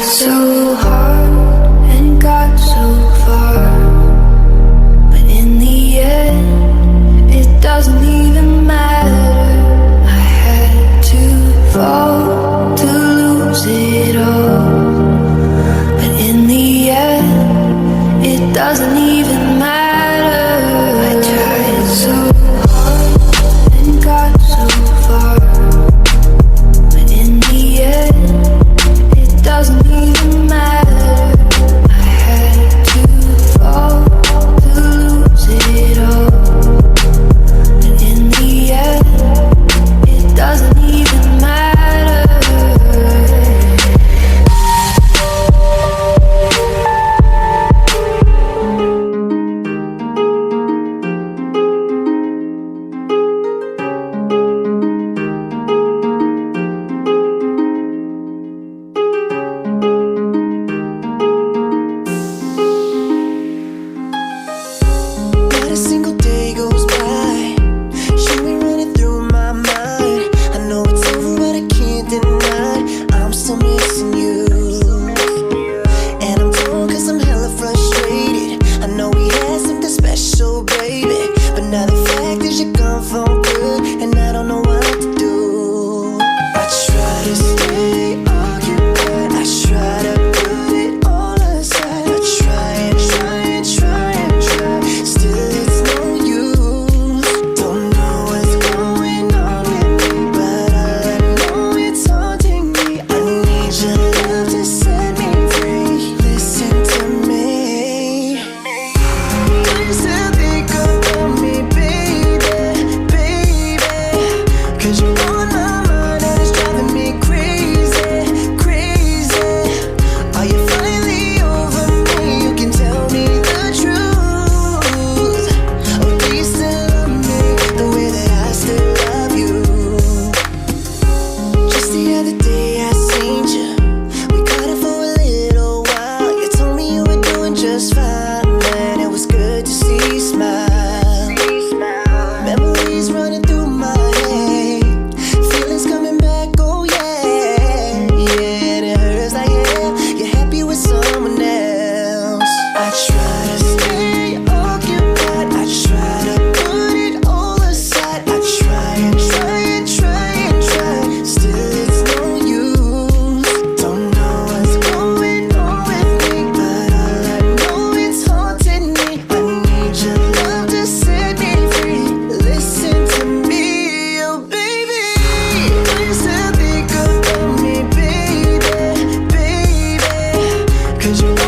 so hard and got so far, but in the end, it doesn't even matter. I had to fall to lose it all, but in the end, it doesn't even matter. I tried so hard and got so far, but in the end, it doesn't even matter. I had to fall to lose it all, but in the end, it doesn't even matter. Not a single day goes by, you ain't running through my mind. I know it's over, but I can't deny I'm still missing you. And I'm torn cause I'm hella frustrated. I know we had something special, baby, but now the fact is you're gone for good, and I don't know what to do. I try to stay occupied, I try to put it all aside. I try and try and try and try, still it's no use. Don't know what's going on with me, but all I know it's haunting me. I need your love to set me free. Listen to me. Do you still think about me, baby, baby? Cause you're on my mind and it's driving me crazy, crazy. Are you finally over me? You can tell me the truth. Or do you still love me the way that I still love you? Just the other day I seen you, we caught up for a little while. You told me you were doing just fine, man. It was good to see you smile. Memories running through my head, feelings coming back, oh yeah, yeah. And it hurts like hell, you're happy with someone else. I try to stay occupied, I try to put it all aside. I try and try and try and try, still it's no use. Don't know what's going on with me, but all I know it's haunting me. I need your love to set me free. Listen to me, oh baby. Do you still think about me, baby, baby? Cause you're